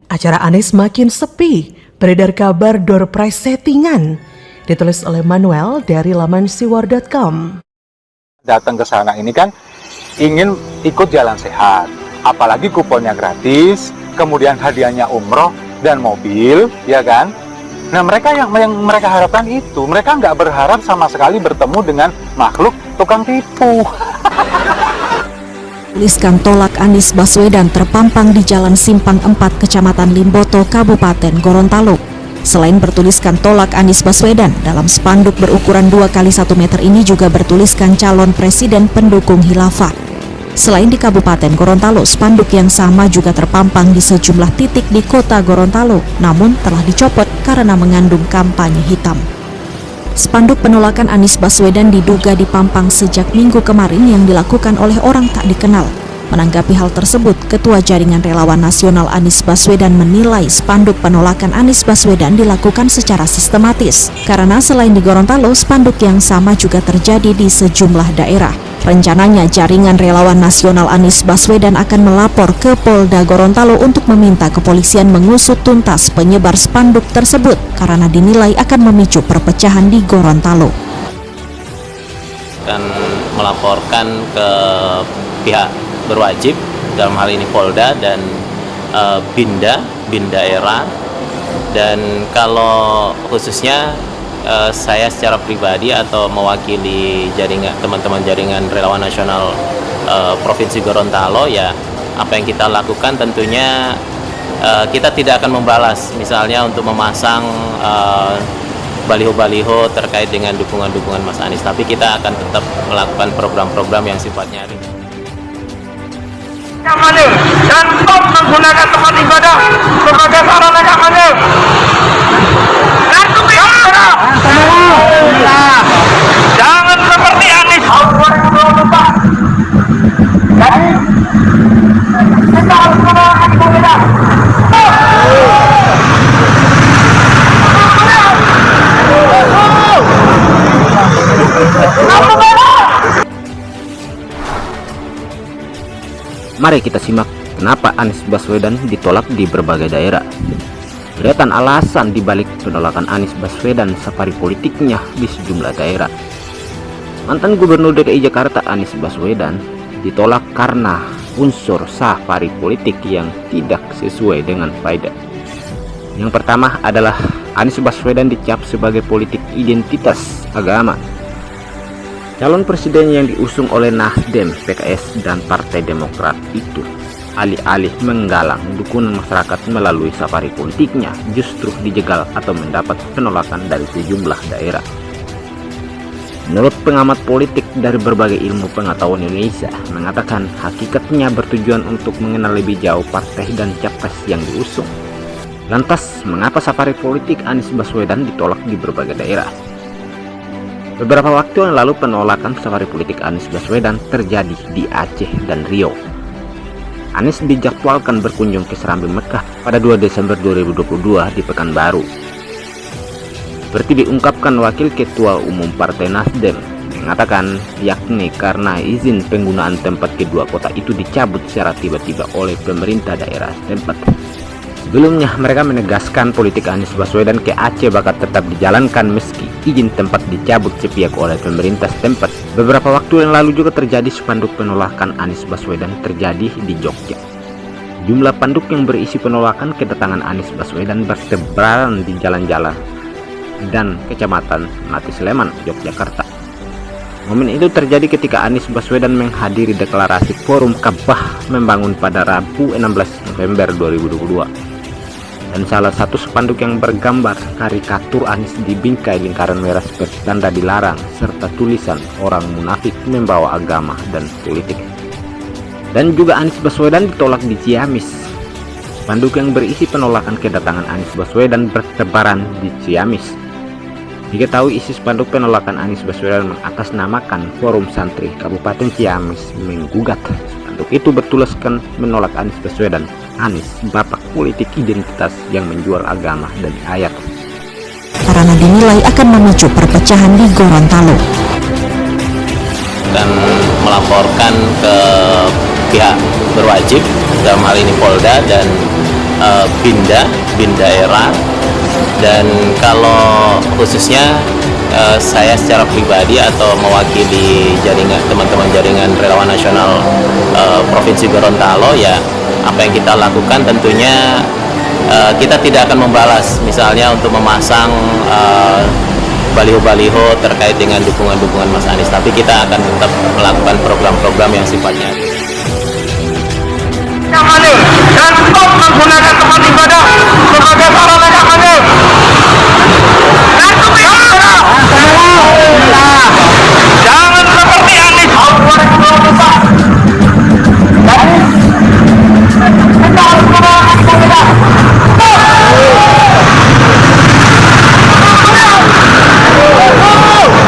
Acara Anies makin sepi, beredar kabar door prize settingan. Ditulis oleh Manuel dari laman siwar.com. Datang ke sana ini kan ingin ikut jalan sehat, apalagi kuponnya gratis, kemudian hadiahnya umroh dan mobil, ya kan? Nah mereka yang mereka harapkan itu, mereka nggak berharap sama sekali bertemu dengan makhluk tukang tipu. Tuliskan tolak Anies Baswedan terpampang di Jalan Simpang 4 Kecamatan Limboto, Kabupaten Gorontalo. Selain bertuliskan tolak Anies Baswedan, dalam spanduk berukuran 2 x 1 meter ini juga bertuliskan calon presiden pendukung khilafah. Selain di Kabupaten Gorontalo, spanduk yang sama juga terpampang di sejumlah titik di kota Gorontalo, namun telah dicopot karena mengandung kampanye hitam. Spanduk penolakan Anies Baswedan diduga dipampang sejak Minggu kemarin yang dilakukan oleh orang tak dikenal. Menanggapi hal tersebut, Ketua Jaringan Relawan Nasional Anies Baswedan menilai spanduk penolakan Anies Baswedan dilakukan secara sistematis. Karena selain di Gorontalo, spanduk yang sama juga terjadi di sejumlah daerah. Rencananya Jaringan Relawan Nasional Anies Baswedan akan melapor ke Polda Gorontalo untuk meminta kepolisian mengusut tuntas penyebar spanduk tersebut karena dinilai akan memicu perpecahan di Gorontalo. Akan melaporkan ke pihak berwajib, dalam hal ini Polda dan Binda era, dan kalau khususnya saya secara pribadi atau mewakili teman-teman jaringan relawan nasional Provinsi Gorontalo, ya apa yang kita lakukan tentunya kita tidak akan membalas misalnya untuk memasang baliho-baliho terkait dengan dukungan-dukungan Mas Anies, tapi kita akan tetap melakukan program-program yang sifatnya kampanye dan stop menggunakan tempat ibadah sebagai sarana kampanye. Jangan seperti Anies tahun 2024. Jadi kita harus menggunakan ibadah. Mari kita simak kenapa Anies Baswedan ditolak di berbagai daerah. Deretan alasan dibalik penolakan Anies Baswedan safari politiknya di sejumlah daerah. Mantan Gubernur DKI Jakarta Anies Baswedan ditolak karena unsur safari politik yang tidak sesuai dengan faedah. Yang pertama adalah Anies Baswedan dicap sebagai politik identitas agama. Calon presiden yang diusung oleh Nasdem, PKS, dan Partai Demokrat itu alih-alih menggalang dukungan masyarakat melalui safari politiknya justru dijegal atau mendapat penolakan dari sejumlah daerah. Menurut pengamat politik dari berbagai ilmu pengetahuan Indonesia mengatakan hakikatnya bertujuan untuk mengenal lebih jauh partai dan capres yang diusung. Lantas, mengapa safari politik Anies Baswedan ditolak di berbagai daerah? Beberapa waktu yang lalu penolakan safari politik Anies Baswedan terjadi di Aceh dan Riau. Anies dijadwalkan berkunjung ke Serambi Mekah pada 2 Desember 2022 di Pekanbaru. Seperti diungkapkan Wakil Ketua Umum Partai Nasdem, mengatakan yakni karena izin penggunaan tempat kedua kota itu dicabut secara tiba-tiba oleh pemerintah daerah setempat. Sebelumnya mereka menegaskan politik Anies Baswedan ke Aceh bakal tetap dijalankan meski izin tempat dicabut sepihak oleh pemerintah setempat. Beberapa waktu yang lalu juga terjadi spanduk penolakan Anies Baswedan terjadi di Jogja. Jumlah panduk yang berisi penolakan kedatangan Anies Baswedan bertebaran di jalan-jalan dan Kecamatan Mati Sleman, Yogyakarta. Momen itu terjadi ketika Anies Baswedan menghadiri deklarasi Forum Ka'bah Membangun pada Rabu 16 November 2022. Dan salah satu spanduk yang bergambar karikatur Anies di bingkai lingkaran merah seperti tanda dilarang serta tulisan orang munafik membawa agama dan politik. Dan juga Anies Baswedan ditolak di Ciamis. Spanduk yang berisi penolakan kedatangan Anies Baswedan bertebaran di Ciamis. Diketahui isi spanduk penolakan Anies Baswedan mengatasnamakan Forum Santri Kabupaten Ciamis menggugat. Spanduk itu bertuliskan menolak Anies Baswedan. Anies bapak politik identitas yang menjual agama dan ayat. Karena dinilai akan memicu perpecahan di Gorontalo. Dan melaporkan ke pihak berwajib, dalam hal ini Polda dan bin daerah. Dan kalau khususnya saya secara pribadi atau mewakili teman-teman jaringan relawan nasional Provinsi Gorontalo, ya apa yang kita lakukan tentunya kita tidak akan membalas misalnya untuk memasang baliho-baliho terkait dengan dukungan-dukungan Mas Anies, tapi kita akan tetap melakukan program-program yang sifatnya kampanye dan stop menggunakan tempat ibadah sebagai sarana kampanye.